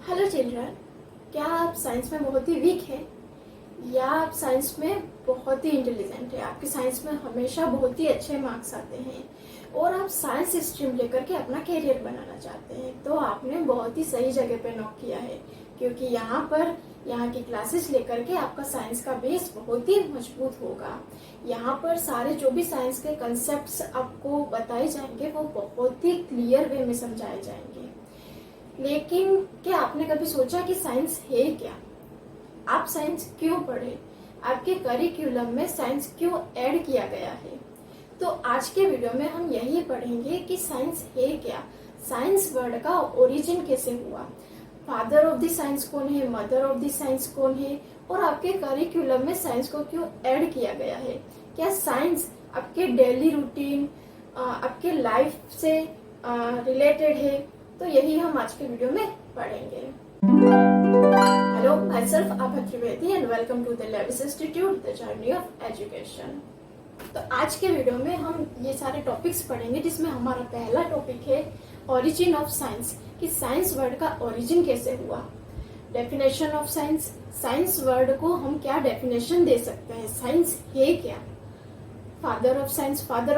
Hello children, क्या आप science में बहुत ही वीक हैं या आप साइंस में बहुत ही इंटेलिजेंट है? आपके साइंस में हमेशा बहुत ही अच्छे मार्क्स आते हैं और आप साइंस स्ट्रीम लेकर के अपना करियर बनाना चाहते हैं, तो आपने बहुत ही सही जगह पे नॉक किया है, क्योंकि यहाँ की क्लासेस लेकर के आपका साइंस का बेस बहुत ही मजबूत होगा। यहाँ पर सारे जो भी साइंस के कंसेप्ट्स आपको बताए जाएंगे वो बहुत ही क्लियर वे में समझाए जाएंगे। लेकिन क्या आपने कभी सोचा कि साइंस है क्या? आप साइंस क्यों पढ़े? आपके करिकुलम में साइंस क्यों ऐड किया गया है? तो आज के वीडियो में हम यही पढ़ेंगे कि साइंस है क्या, साइंस वर्ड का ओरिजिन कैसे हुआ, फादर ऑफ द साइंस कौन है, मदर ऑफ द साइंस कौन है, और आपके करिकुलम में साइंस को क्यों ऐड किया गया है। क्या साइंस आपके डेली रूटीन, आपके लाइफ से रिलेटेड है? तो यही हम आज के वीडियो में पढ़ेंगे। Hello, my self Abha Trivedi and welcome to the Lewis institute, the journey of education. तो आज के वीडियो में हम ये सारे टॉपिक्स पढ़ेंगे, जिसमें हमारा पहला टॉपिक है ओरिजिन ऑफ साइंस, कि साइंस वर्ड का ओरिजिन कैसे हुआ। Definition of science, science word को हम क्या डेफिनेशन दे सकते हैं, साइंस है क्या। फादर ऑफ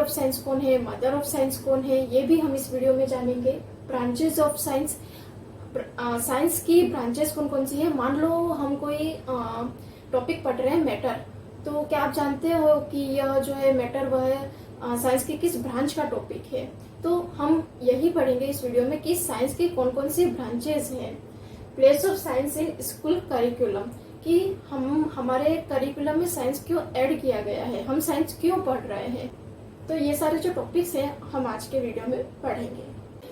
साइंस कौन है, मदर ऑफ साइंस कौन है, ये भी हम इस वीडियो में जानेंगे। ब्रांचेस ऑफ साइंस, साइंस की ब्रांचेस कौन कौन सी है। मान लो हम कोई टॉपिक पढ़ रहे हैं मैटर, तो क्या आप जानते हो कि यह जो है मैटर वह साइंस की किस ब्रांच का टॉपिक है। तो हम यही पढ़ेंगे इस वीडियो में कि साइंस की कौन कौन सी ब्रांचेस हैं। Place of science in school curriculum, कि हमारे करिकुलम में साइंस क्यों ऐड किया गया है, हम साइंस क्यों पढ़ रहे हैं। तो ये सारे जो टॉपिक्स हैं हम आज के वीडियो में पढ़ेंगे।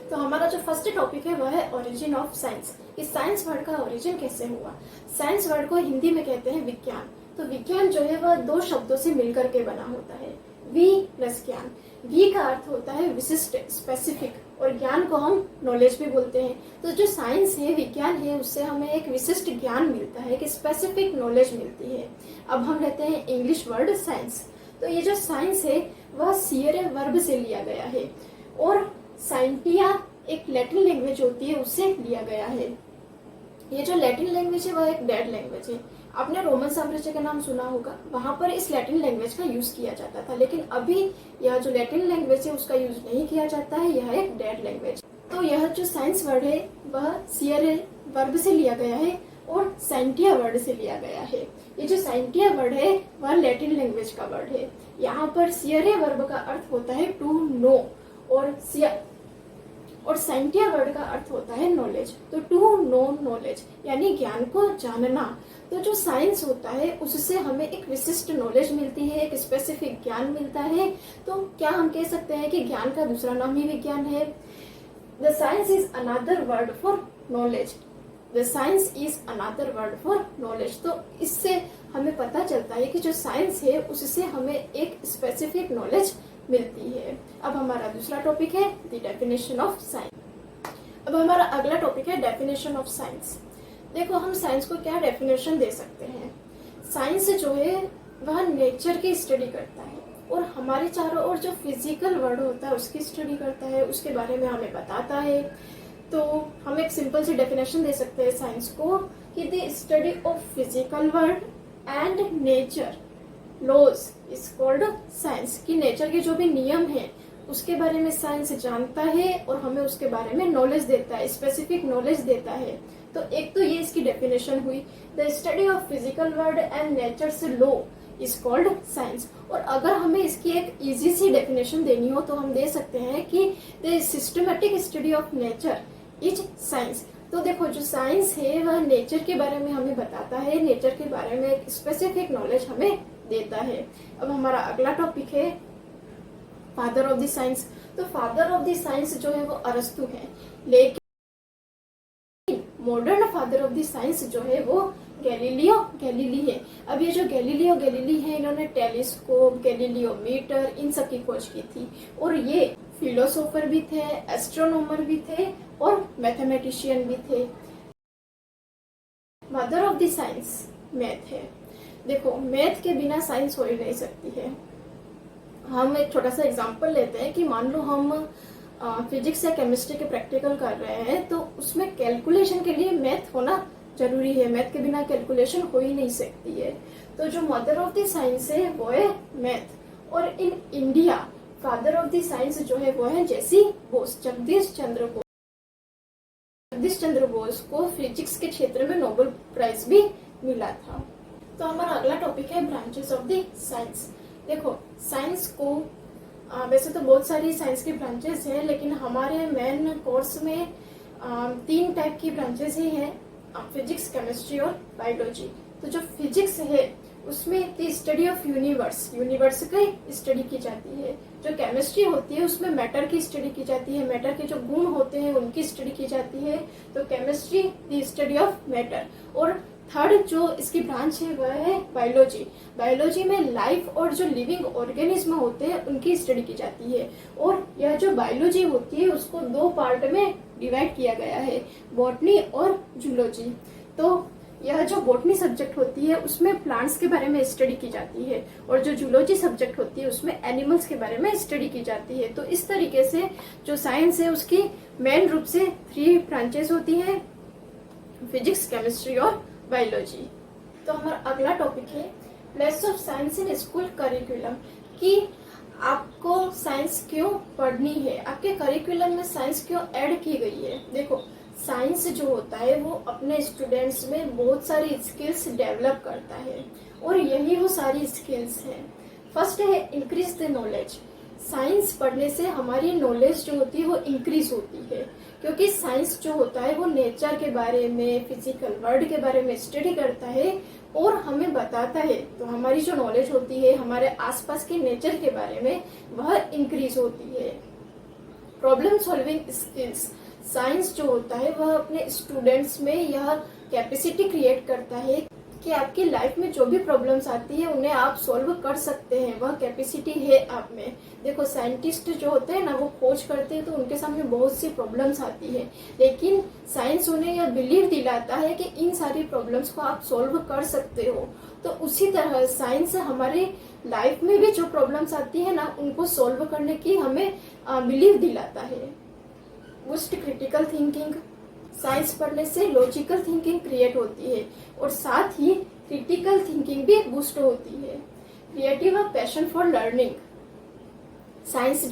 तो हमारा जो फर्स्ट टॉपिक है वह है ओरिजिन ऑफ साइंस, कि साइंस वर्ड का ओरिजिन कैसे हुआ। साइंस वर्ड को हिंदी में कहते हैं विज्ञान। तो विज्ञान जो है वह दो शब्दों से मिलकर के बना होता है, वि प्लस ज्ञान। वी का अर्थ होता है विशिष्ट, स्पेसिफिक, और ज्ञान को हम नॉलेज भी बोलते हैं। तो जो साइंस है, विज्ञान है, उससे हमें एक विशिष्ट ज्ञान मिलता है, एक स्पेसिफिक नॉलेज मिलती है। अब हम लेते हैं इंग्लिश वर्ड साइंस। तो ये जो साइंस है वह सियरे वर्ब से लिया गया है, और साइंटिया एक लैटिन लैंग्वेज होती है, उससे लिया गया है। ये जो लैटिन लैंग्वेज है वह एक डेड लैंग्वेज है। आपने रोमन साम्राज्य का नाम सुना होगा, वहां पर इस लैटिन लैंग्वेज का यूज किया जाता था, लेकिन अभी यह जो लैटिन लैंग्वेज है उसका यूज नहीं किया जाता है, यह एक डेड लैंग्वेज। तो यह जो साइंस वर्ड है वह सियरे वर्ब से लिया गया है और साइंटिया वर्ड से लिया गया है। ये जो साइंटिया वर्ड है वह लैटिन लैंग्वेज का वर्ड है। यहाँ पर सियरे वर्ब का अर्थ होता है टू नो, और साइंटिया वर्ड का अर्थ होता है नॉलेज। तो टू नो नॉलेज यानी ज्ञान को जानना। तो जो साइंस होता है उससे हमें एक विशिष्ट नॉलेज मिलती है, एक स्पेसिफिक ज्ञान मिलता है। तो क्या हम कह सकते हैं कि ज्ञान का दूसरा नाम ही विज्ञान है। The science is another word for knowledge. The science is another word for knowledge. तो इससे हमें पता चलता है कि जो साइंस है उससे हमें एक स्पेसिफिक नॉलेज मिलती है। अब हमारा दूसरा टॉपिक है द डेफिनेशन ऑफ साइंस। अब हमारा अगला टॉपिक है डेफिनेशन ऑफ साइंस। देखो, हम साइंस को क्या डेफिनेशन दे सकते हैं। साइंस जो है वह नेचर की स्टडी करता है, और हमारे चारों ओर जो फिजिकल वर्ल्ड होता है उसकी स्टडी करता है, उसके बारे में हमें बताता है। तो हम एक सिंपल सी डेफिनेशन दे सकते हैं साइंस को कि the study of physical world and nature laws is called science, कि नेचर के जो भी नियम है उसके बारे में साइंस जानता है और हमें उसके बारे में नॉलेज देता है, स्पेसिफिक नॉलेज देता है। तो एक तो ये इसकी डेफिनेशन हुई, the study of physical world and nature's law is called science. और अगर हमें इसकी एक इजी सी डेफिनेशन देनी हो तो हम दे सकते हैं कि the systematic study of nature is science. तो देखो, जो साइंस है वह नेचर के बारे में हमें बताता है, नेचर के बारे में एक स्पेसिफिक नॉलेज हमें देता है। अब हमारा अगला टॉपिक है फादर ऑफ द साइंस। तो फादर ऑफ द साइंस जो है वो अरस्तु है, लेकिन modern father of the science जो है वो गैलीलियो गैलीली है। अब ये जो गैलीलियो गैलीली है, इन्होंने टेलीस्कोप, गैलीलियोमीटर, इन सब की खोज की थी, और ये फिलोसोफर भी थे, एस्ट्रोनॉमर भी थे, और मैथमेटिशियन भी थे। Mother of the science math है। देखो, मैथ के बिना साइंस हो ही नहीं सकती है। हम एक छोटा सा एग्जांपल लेते हैं कि मान लो हम फिजिक्स या केमिस्ट्री के प्रैक्टिकल कर रहे हैं तो उसमें कैलकुलेशन के लिए मैथ होना जरूरी है। मैथ के बिना कैलकुलेशन हो ही नहीं सकती है। तो जो मदर ऑफ द साइंस है वो है मैथ। और in India father of the science जो है वो है जेसी बोस, जगदीश चंद्र बोस। जगदीश चंद्र बोस को फिजिक्स के क्षेत्र में नोबेल प्राइज भी मिला था। तो हमारा अगला टॉपिक है ब्रांचेस ऑफ द साइंस। देखो साइंस को वैसे तो बहुत सारी साइंस की ब्रांचेस हैं, लेकिन हमारे मेन कोर्स में 3 टाइप की ब्रांचेस ही हैं, फिजिक्स, केमिस्ट्री और बायोलॉजी। तो जो फिजिक्स है उसमें द स्टडी ऑफ यूनिवर्स की स्टडी की जाती है। जो केमिस्ट्री होती है उसमें मैटर की स्टडी की जाती है, मैटर के जो गुण होते हैं उनकी स्टडी की जाती है। तो chemistry the study of matter. और थर्ड जो इसकी ब्रांच है वह है बायोलॉजी। बायोलॉजी में लाइफ और जो लिविंग ऑर्गेनिज्म होते हैं उनकी स्टडी की जाती है। और यह जो बायोलॉजी होती है उसको 2 पार्ट में डिवाइड किया गया है, बॉटनी और जूलॉजी। तो यह जो बॉटनी सब्जेक्ट होती है उसमें प्लांट्स के बारे में स्टडी की जाती है, और जो जूलॉजी सब्जेक्ट होती है उसमें एनिमल्स के बारे में स्टडी की जाती है। तो इस तरीके से जो साइंस है उसकी मेन रूप से 3 ब्रांचेस होती है, फिजिक्स, केमिस्ट्री और बायोलॉजी। तो हमारा अगला टॉपिक है place of science in school curriculum, कि आपको साइंस क्यों पढ़नी है, आपके करिकुलम में साइंस क्यों ऐड की गई है। देखो साइंस जो होता है वो अपने स्टूडेंट्स में बहुत सारी स्किल्स डेवलप करता है, और यही वो सारी स्किल्स हैं। फर्स्ट है इंक्रीज द नॉलेज। साइंस पढ़ने से हमारी नॉलेज जो होती है वो इंक्रीज होती है, क्योंकि साइंस जो होता है वो नेचर के बारे में, फिजिकल वर्ल्ड के बारे में स्टडी करता है और हमें बताता है। तो हमारी जो नॉलेज होती है हमारे आसपास के नेचर के बारे में वह इंक्रीज होती है। Problem solving skills. साइंस जो होता है वह अपने स्टूडेंट्स में यह कैपेसिटी क्रिएट करता है कि आपकी लाइफ में जो भी प्रॉब्लम्स आती है उन्हें आप सॉल्व कर सकते हैं, वह कैपेसिटी है आप में। देखो साइंटिस्ट जो होते हैं ना वो खोज करते हैं तो उनके सामने बहुत सी प्रॉब्लम्स आती है, लेकिन साइंस उन्हें यह बिलीव दिलाता है कि इन सारी प्रॉब्लम्स को आप सॉल्व कर सकते हो। तो उसी तरह साइंस हमारी लाइफ में भी जो प्रॉब्लम्स आती है ना उनको सॉल्व करने की हमें बिलीव दिलाता है। Boost critical thinking. साइंस पढ़ने से लॉजिकल थिंकिंग क्रिएट होती है और साथ ही क्रिटिकल थिंकिंग भी बूस्ट होती है। क्रिएटिव और पैशन फॉर लर्निंग। साइंस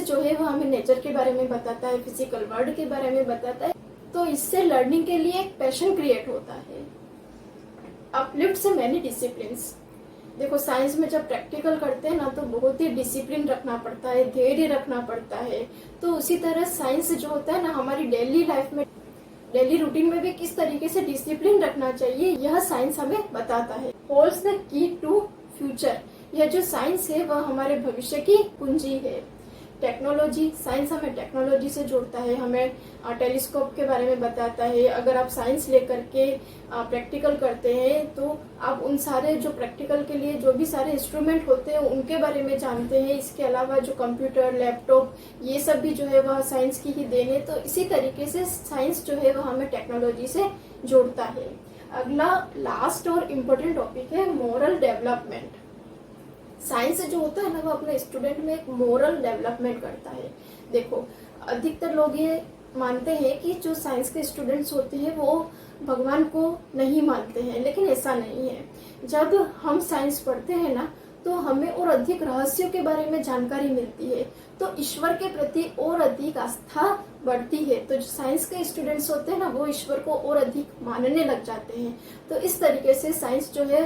जो है वो हमें नेचर के बारे में बताता है, फिजिकल वर्ल्ड के बारे में बताता है, तो इससे लर्निंग के लिए एक पैशन क्रिएट होता है। Uplifts many disciplines. देखो साइंस में जब प्रैक्टिकल करते हैं ना तो बहुत ही डिसिप्लिन रखना पड़ता है, धैर्य रखना पड़ता है। तो उसी तरह साइंस जो होता है ना हमारी डेली लाइफ में, डेली रूटीन में भी किस तरीके से डिसिप्लिन रखना चाहिए यह साइंस हमें बताता है। Holds the key to future. यह जो साइंस है वह हमारे भविष्य की कुंजी है। टेक्नोलॉजी। साइंस हमें टेक्नोलॉजी से जोड़ता है, हमें टेलीस्कोप के बारे में बताता है। अगर आप साइंस लेकर के प्रैक्टिकल करते हैं तो आप उन सारे जो प्रैक्टिकल के लिए जो भी सारे इंस्ट्रूमेंट होते हैं उनके बारे में जानते हैं। इसके अलावा जो कंप्यूटर, लैपटॉप, ये सब भी जो है वह साइंस की ही देन है। तो इसी तरीके से साइंस जो है वह हमें टेक्नोलॉजी से जोड़ता है। अगला लास्ट और इम्पोर्टेंट टॉपिक है मोरल डेवलपमेंट। साइंस जो होता है ना वो अपने स्टूडेंट में एक मोरल डेवलपमेंट करता है। देखो अधिकतर लोग ये मानते हैं कि जो साइंस के स्टूडेंट्स होते हैं वो भगवान को नहीं मानते हैं, लेकिन ऐसा नहीं है। जब हम साइंस पढ़ते हैं ना तो हमें और अधिक रहस्यों के बारे में जानकारी मिलती है, तो ईश्वर के प्रति और अधिक आस्था बढ़ती है। तो जो साइंस के स्टूडेंट्स होते हैं ना वो ईश्वर को और अधिक मानने लग जाते हैं। तो इस तरीके से साइंस जो है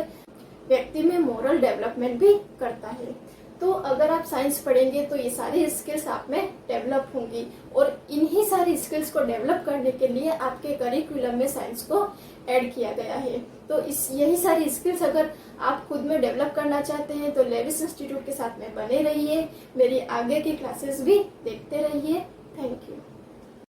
व्यक्ति में मोरल डेवलपमेंट भी करता है। तो अगर आप साइंस पढ़ेंगे तो ये सारी स्किल्स आप में डेवलप होंगी, और इन्हीं सारी स्किल्स को डेवलप करने के लिए आपके करिकुलम में साइंस को ऐड किया गया है। तो यही सारी स्किल्स अगर आप खुद में डेवलप करना चाहते हैं तो लेविस इंस्टीट्यूट के साथ में बने रहिए, मेरी आगे की क्लासेस भी देखते रहिए। Thank you.